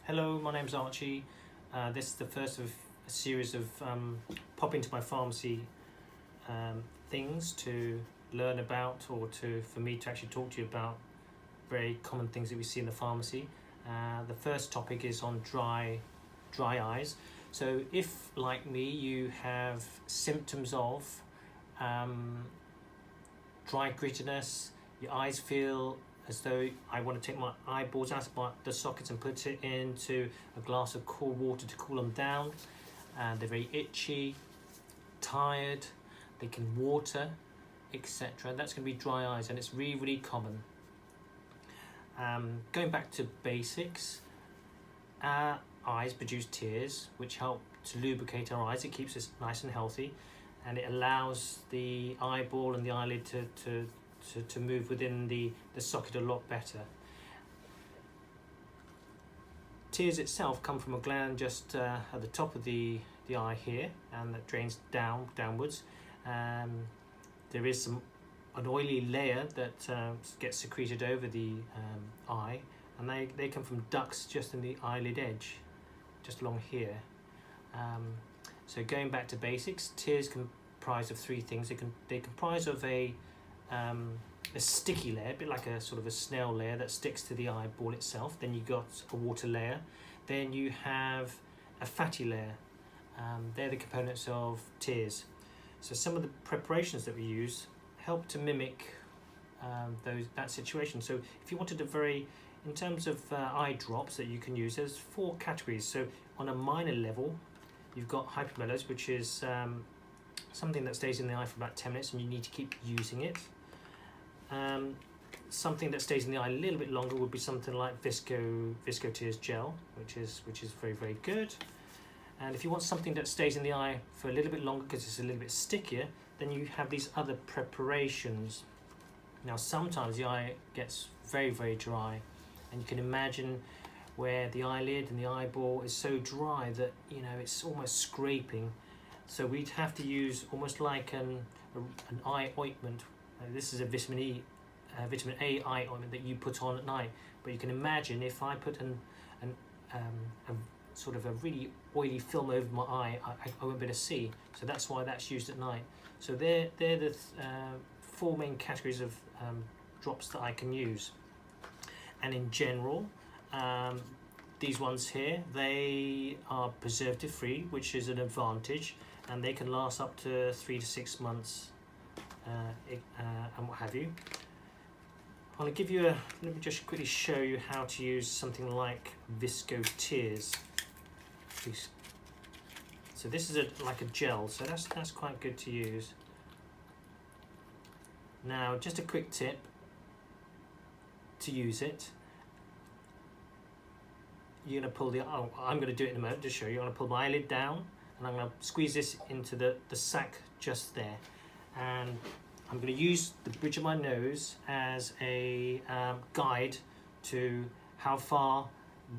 Hello, my name's Archie. This is the first of a series of pop into my pharmacy things to learn about, or for me to actually talk to you about very common things that we see in the pharmacy. The first topic is on dry eyes. So if, like me, you have symptoms of dry grittiness, your eyes feel as though I want to take my eyeballs out of the sockets and put it into a glass of cold water to cool them down. They're very itchy, tired, they can water, etc. That's going to be dry eyes, and it's really, really common. Going back to basics, our eyes produce tears, which help to lubricate our eyes. It keeps us nice and healthy, and it allows the eyeball and the eyelid to move within the socket a lot better. Tears itself come from a gland just at the top of the eye here, and that drains downwards. There is an oily layer that gets secreted over the eye, and they come from ducts just in the eyelid edge, just along here. So going back to basics, tears comprise of three things. They comprise of a sticky layer, a bit like a sort of a snail layer that sticks to the eyeball itself. Then you got a water layer. Then you have a fatty layer. They're the components of tears. So some of the preparations that we use help to mimic that situation. So if you wanted in terms of eye drops that you can use, there's 4 categories. So on a minor level, you've got hypomelos, which is something that stays in the eye for about 10 minutes and you need to keep using it. Something that stays in the eye a little bit longer would be something like Visco Tears Gel, which is very, very good. And if you want something that stays in the eye for a little bit longer because it's a little bit stickier, then you have these other preparations. Now sometimes the eye gets very, very dry, and you can imagine where the eyelid and the eyeball is so dry that it's almost scraping. So we'd have to use almost like an eye ointment. This is a vitamin A eye ointment that you put on at night. But you can imagine if I put a sort of a really oily film over my eye, I won't be able to see. So that's why that's used at night. So they're the 4 main categories of drops that I can use. And in general, these ones here, they are preservative free, which is an advantage, and they can last up to 3 to 6 months and what have you. I'm going to give you let me just quickly show you how to use something like Visco Tears. So this is like a gel, so that's quite good to use. Now just a quick tip to use it. You're going to pull I'm going to do it in a moment to show you. I'm going to pull my eyelid down, and I'm going to squeeze this into the sac just there, and I'm going to use the bridge of my nose as a guide to how far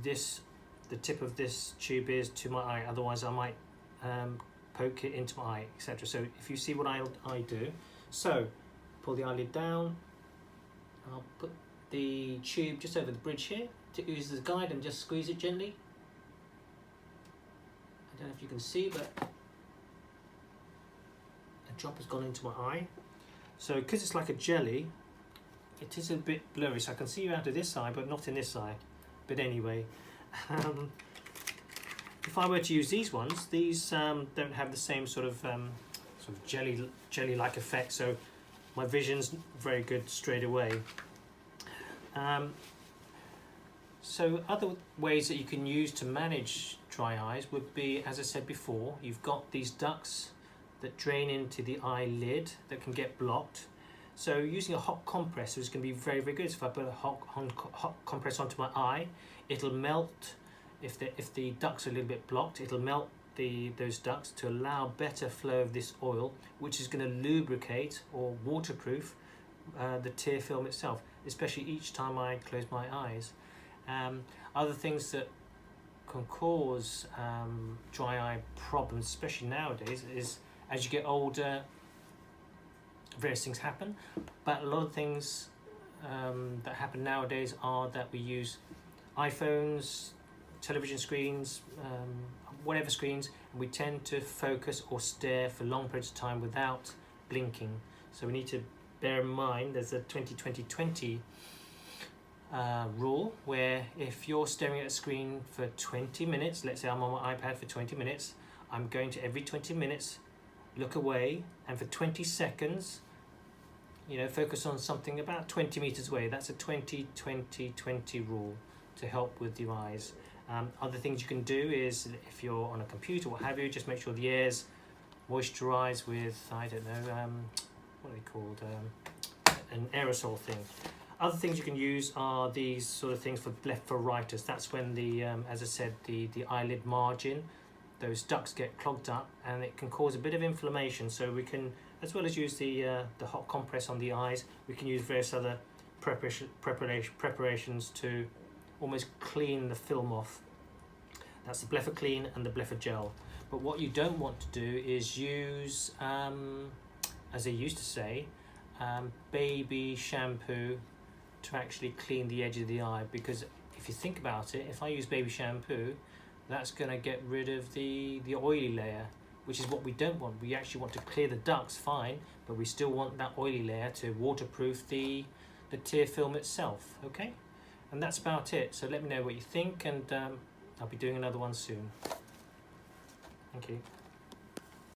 the tip of this tube is to my eye. Otherwise I might poke it into my eye, etc. So if you see what I do, so pull the eyelid down, I'll put the tube just over the bridge here to use as a guide and just squeeze it gently. I don't know if you can see, but a drop has gone into my eye. So because it's like a jelly, it is a bit blurry, so I can see you out of this eye but not in this eye. But anyway, if I were to use these ones, these don't have the same sort of jelly-like effect, so my vision's very good straight away. So other ways that you can use to manage dry eyes would be, as I said before, you've got these ducts that drain into the eyelid that can get blocked. So using a hot compress is going to be very, very good. So if I put a hot compress onto my eye, it'll melt. If the ducts are a little bit blocked, it'll melt those ducts to allow better flow of this oil, which is going to lubricate or waterproof the tear film itself, especially each time I close my eyes. Other things that can cause dry eye problems, especially nowadays, is as you get older, various things happen, but a lot of things that happen nowadays are that we use iPhones, television screens, whatever screens, and we tend to focus or stare for long periods of time without blinking. So we need to bear in mind there's a 20-20-20 rule, where if you're staring at a screen for 20 minutes, let's say I'm on my iPad for 20 minutes, I'm going to every 20 minutes look away, and for 20 seconds, you know, focus on something about 20 meters away. That's a 20-20-20 rule to help with your eyes. Other things you can do is, if you're on a computer, what have you, just make sure the air's moisturized with, I don't know, what are they called, an aerosol thing. Other things you can use are these sort of things for blepharitis. That's when the, as I said, the eyelid margin, those ducts get clogged up, and it can cause a bit of inflammation. So we can, as well as use the hot compress on the eyes, we can use various other preparations to almost clean the film off. That's the Blephaclean and the Blephagel. But what you don't want to do is use, as they used to say, baby shampoo to actually clean the edge of the eye, because if you think about it, if I use baby shampoo, that's going to get rid of the oily layer, which is what we don't want. We actually want to clear the ducts, fine, but we still want that oily layer to waterproof the tear film itself, okay? And that's about it. So let me know what you think, and I'll be doing another one soon. Thank you.